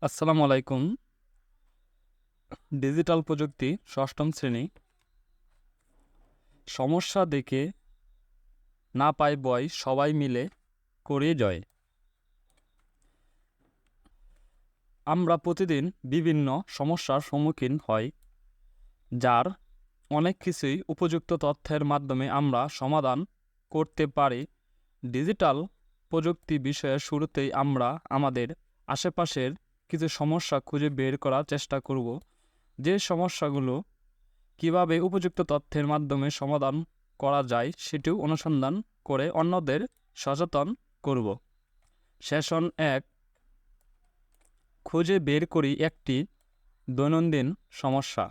আসসালামু আলাইকুম। ডিজিটাল প্রযুক্তি ষষ্ঠম শ্রেণী। সমস্যা দেখে না পায় ভয়, সবাই মিলে করে জয়। আমরা প্রতিদিন বিভিন্ন সমস্যার সম্মুখীন হই, যার অনেক কিছুই উপযুক্ত তথ্যের মাধ্যমে আমরা সমাধান করতে পারি। ডিজিটাল প্রযুক্তি বিষয়ে শুরুতেই আমরা আমাদের আশেপাশের কিছু সমস্যা খুঁজে বের করার চেষ্টা করব, যে সমস্যাগুলো কিভাবে উপযুক্ত তথ্যের মাধ্যমে সমাধান করা যায় সেটিও অনুসন্ধান করে অন্যদের সচেতন করব। সেশন 1, খুঁজে বের করি একটি দৈনন্দিন সমস্যা।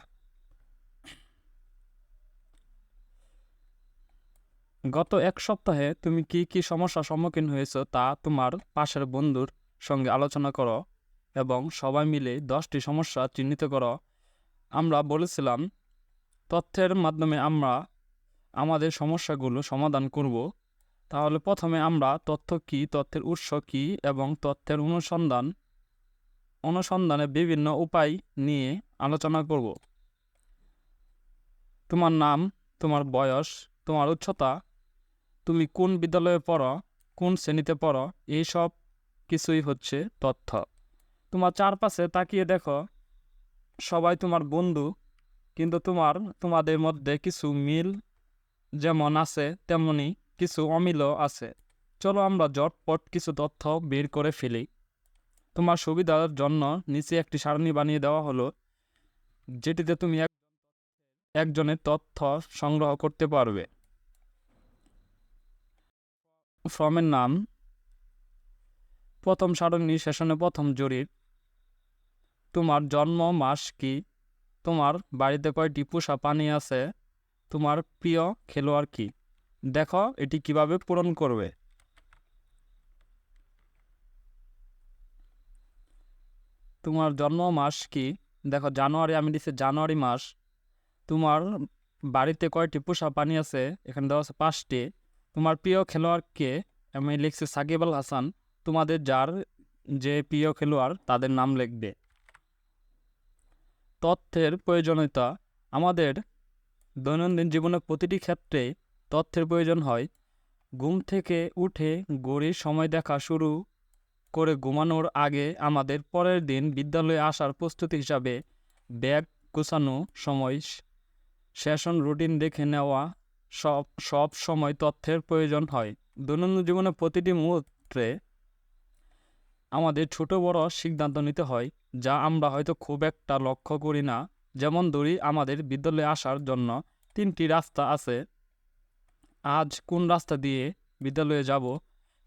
গত এক সপ্তাহে তুমি কি কি সমস্যার সম্মুখীন হয়েছো তা তোমার পাশের বন্ধুর সঙ্গে আলোচনা করো এবং সবাই মিলে 10টি সমস্যা চিহ্নিত করো। আমরা বলেছিলাম তথ্যের মাধ্যমে আমরা আমাদের সমস্যাগুলো সমাধান করব। তাহলে প্রথমে আমরা তথ্য কী, তথ্যের উৎস কী এবং তথ্যের অনুসন্ধানের বিভিন্ন উপায় নিয়ে আলোচনা করব। তোমার নাম, তোমার বয়স, তোমার উচ্চতা, তুমি কোন বিদ্যালয়ে পড়ো, কোন শ্রেণীতে পড়ো, এইসব কিছুই হচ্ছে তথ্য। তোমার চারপাশে তাকিয়ে দেখো, সবাই তোমার বন্ধু, কিন্তু তোমাদের মধ্যে কিছু মিল যেমন আছে তেমনি কিছু অমিলও আছে। চলো আমরা ঝটপট কিছু তথ্য বের করে ফেলি। তোমার সুবিধার জন্য নিচে একটি সারণী বানিয়ে দেওয়া হলো, যেটিতে তুমি একজনের তথ্য সংগ্রহ করতে পারবে। ফর্মের নাম, প্রথম সারণী সেশনে প্রথম জরির, তোমার জন্ম মাস কি, তোমার বাড়িতে কয়টি পোষা প্রাণী আছে, তোমার প্রিয় খেলোয়াড় কি। দেখো এটি কিভাবে পূরণ করবে। তোমার জন্ম মাস কি, দেখো জানুয়ারি, আমি দিচ্ছি জানুয়ারি মাস। তোমার বাড়িতে কয়টি পোষা প্রাণী আছে, এখানে দেওয়া আছে 5টি। তোমার প্রিয় খেলোয়াড় কে, আমি লিখছি সাকিব আল হাসান। তোমাদের যে প্রিয় খেলোয়াড় তাদের নাম লিখবে। তথ্যের প্রয়োজনীয়তা, আমাদের দৈনন্দিন জীবনের প্রতিটি ক্ষেত্রে তথ্যের প্রয়োজন হয়। ঘুম থেকে উঠে ঘড়ির সময় দেখা শুরু করে ঘুমানোর আগে আমাদের পরের দিন বিদ্যালয়ে আসার প্রস্তুতি হিসাবে ব্যাগ গোছানো, সময় সেশন রুটিন দেখে নেওয়া, সব সময় তথ্যের প্রয়োজন হয়। দৈনন্দিন জীবনের প্রতিটি মুহূর্তে আমাদের ছোট বড় সিদ্ধান্ত নিতে হয়, যা আমরা হয়তো খুব একটা লক্ষ্য করি না। যেমন ধরি, আমাদের বিদ্যালয়ে আসার জন্য 3টি রাস্তা আছে। আজ কোন রাস্তা দিয়ে বিদ্যালয়ে যাব,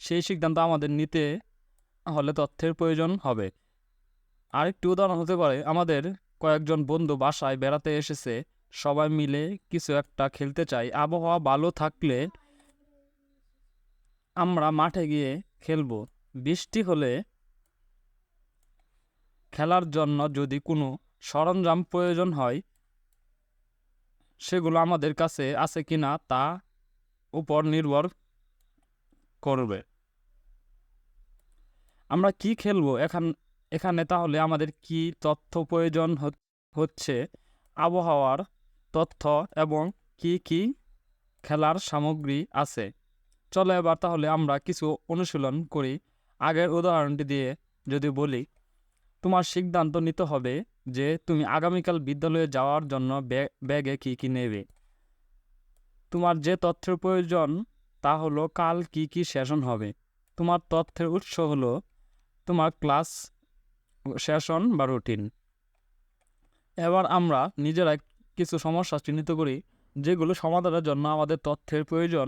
সেই সিদ্ধান্ত আমাদের নিতে হলে তথ্যের প্রয়োজন হবে। আরেকটি উদাহরণ হতে পারে, আমাদের কয়েকজন বন্ধু বাসায় বেড়াতে এসেছে, সবাই মিলে কিছু একটা খেলতে চাই। আবহাওয়া ভালো থাকলে আমরা মাঠে গিয়ে খেলবো। বৃষ্টি হলে খেলার জন্য যদি কোনো সরঞ্জাম প্রয়োজন হয়, সেগুলো আমাদের কাছে আছে কিনা তা উপর নির্ভর করবে। আমরা কি খেলবো এখানে তাহলে আমাদের কি তথ্য প্রয়োজন হচ্ছে, আবহাওয়ার তথ্য এবং কি খেলার সামগ্রী আছে। চলো এবার তাহলে আমরা কিছু অনুশীলন করি। আগের উদাহরণটি দিয়ে যদি বলি, তোমার সিদ্ধান্ত নিতে হবে যে তুমি আগামীকাল বিদ্যালয়ে যাওয়ার জন্য ব্যাগে কি নেবে। তোমার যে তথ্যের প্রয়োজন তা হলো কাল কি সেশন হবে। তোমার তথ্যের উৎস হলো তোমার ক্লাস, সেশন বা রুটিন। এবার আমরা নিজেরাই কিছু সমস্যা চিহ্নিত করি, যেগুলো সমাধানের জন্য আমাদের তথ্যের প্রয়োজন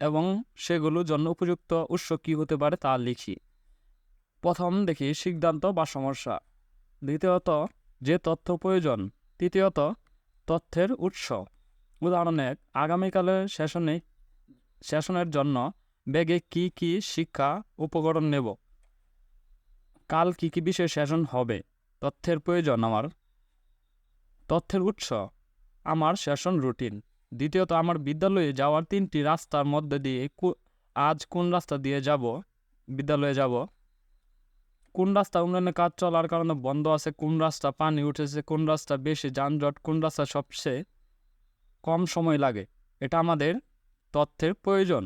এবং সেগুলোর জন্য উপযুক্ত উৎস কী হতে পারে তা লিখি। প্রথম দেখি সিদ্ধান্ত বা সমস্যা, দ্বিতীয়ত যে তথ্য প্রয়োজন, তৃতীয়ত তথ্যের উৎস। উদাহরণ 1, আগামীকালের সেশনের জন্য ব্যাগে কি শিক্ষা উপকরণ নেব। কাল কি বিষয়ে সেশন হবে। তথ্যের প্রয়োজন আমার, তথ্যের উৎস আমার সেশন রুটিন। দ্বিতীয়ত আমার বিদ্যালয়ে যাওয়ার 3টি রাস্তার মধ্যে দিয়ে আজ কোন রাস্তা দিয়ে বিদ্যালয়ে যাব। কোন রাস্তা উন্নয়নের কাজ চলার কারণে বন্ধ আছে, কোন রাস্তা পানি উঠেছে, কোন রাস্তা বেশি যানজট, কোন রাস্তা সবচেয়ে কম সময় লাগে, এটা আমাদের তথ্যের প্রয়োজন।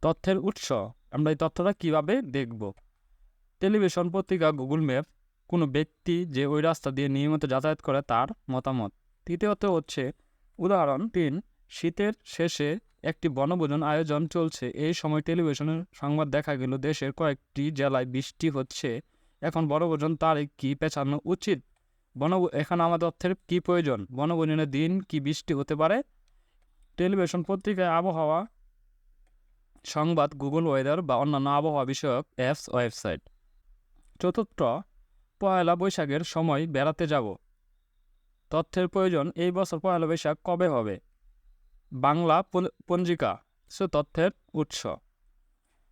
তথ্যের উৎস, আমরা এই তথ্যটা কিভাবে দেখব? টেলিভিশন, পত্রিকা, গুগল ম্যাপ, কোনো ব্যক্তি যে ওই রাস্তা দিয়ে নিয়মিত যাতায়াত করে তার মতামত। তৃতীয়ত হচ্ছে উদাহরণ 3, শীতের শেষে একটি বনভোজন আয়োজন চলছে। এই সময় টেলিভিশনের সংবাদ দেখা গেল দেশের কয়েকটি জেলায় বৃষ্টি হচ্ছে। এখন বনভোজন তারিখ কি পেছানো উচিত? এখানে আমাদের তথ্যের কি প্রয়োজন? বনভোজনের দিন কি বৃষ্টি হতে পারে? টেলিভিশন, পত্রিকায় আবহাওয়া সংবাদ, গুগল ওয়েদার বা অন্যান্য আবহাওয়া বিষয়ক অ্যাপস, ওয়েবসাইট। চতুর্থ, পয়লা বৈশাখের সময় বেড়াতে যাব। তথ্যের প্রয়োজন, এই বছর পয়লা বৈশাখ কবে হবে? বাংলা পঞ্জিকা। তথ্যের উৎস।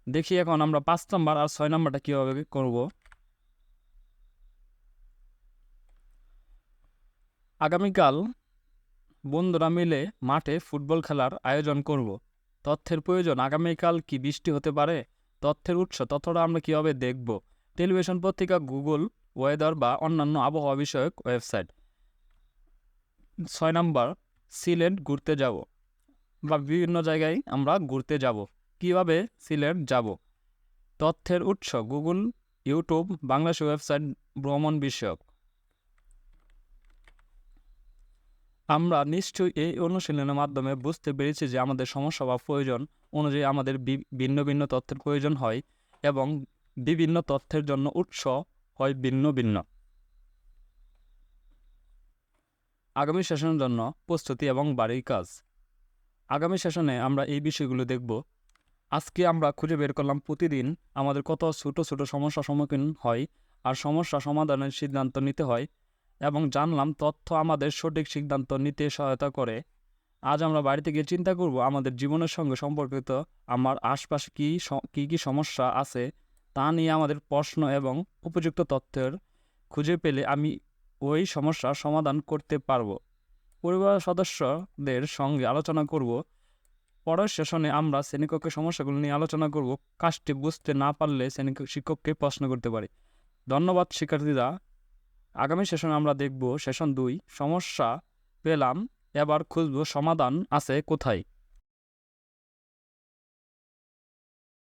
দেখি এখন আমরা 5 নম্বর আর 6 নম্বরটা কীভাবে করব। আগামীকাল বন্ধুরা মিলে মাঠে ফুটবল খেলার আয়োজন করব। তথ্যের প্রয়োজন, আগামীকাল কি বৃষ্টি হতে পারে? তথ্যের উৎস, তথ্যটা আমরা কীভাবে দেখব? টেলিভিশন, পত্রিকা, গুগল ওয়েদার বা অন্যান্য আবহাওয়া বিষয়ক ওয়েবসাইট। 6 নম্বর, সিলেট ঘুরতে যাব বা বিভিন্ন জায়গায় আমরা ঘুরতে যাব। কিভাবে সিলেট যাব? তথ্যের উৎস, গুগল, ইউটিউব, বাংলাদেশ ওয়েবসাইট ভ্রমণ বিষয়ক। আমরা নিশ্চয়ই এই অনুশীলনের মাধ্যমে বুঝতে পেরেছি যে আমাদের সমস্যা বা প্রয়োজন অনুযায়ী আমাদের ভিন্ন ভিন্ন তথ্যের প্রয়োজন হয় এবং বিভিন্ন তথ্যের জন্য উৎস হয় ভিন্ন ভিন্ন। আগামী সেশনের জন্য প্রস্তুতি এবং বাড়ির কাজ। আগামী সেশনে আমরা এই বিষয়গুলো দেখব। আজকে আমরা খুঁজে বের করলাম প্রতিদিন আমাদের কত ছোট ছোট সমস্যার সম্মুখীন হয় আর সমস্যা সমাধানের সিদ্ধান্ত নিতে হয় এবং জানলাম তথ্য আমাদের সঠিক সিদ্ধান্ত নিতে সহায়তা করে। আজ আমরা বাড়িতে গিয়ে চিন্তা করব আমাদের জীবনের সঙ্গে সম্পর্কিত আমার আশপাশে কী সমস্যা আছে তা নিয়ে আমাদের প্রশ্ন এবং উপযুক্ত তথ্যের খুঁজে পেলে আমি ওই সমস্যার সমাধান করতে পারবো। পরিবারের সদস্যদের সঙ্গে আলোচনা করব। পরের সেশনে আমরা শ্রেণীকক্ষের সমস্যাগুলো নিয়ে আলোচনা করব। কাজটি বুঝতে না পারলে শিক্ষককে প্রশ্ন করতে পারি। ধন্যবাদ শিক্ষার্থীরা। আগামী সেশনে আমরা দেখব সেশন 2, সমস্যা পেলাম, এবার খুঁজব সমাধান আছে কোথায়।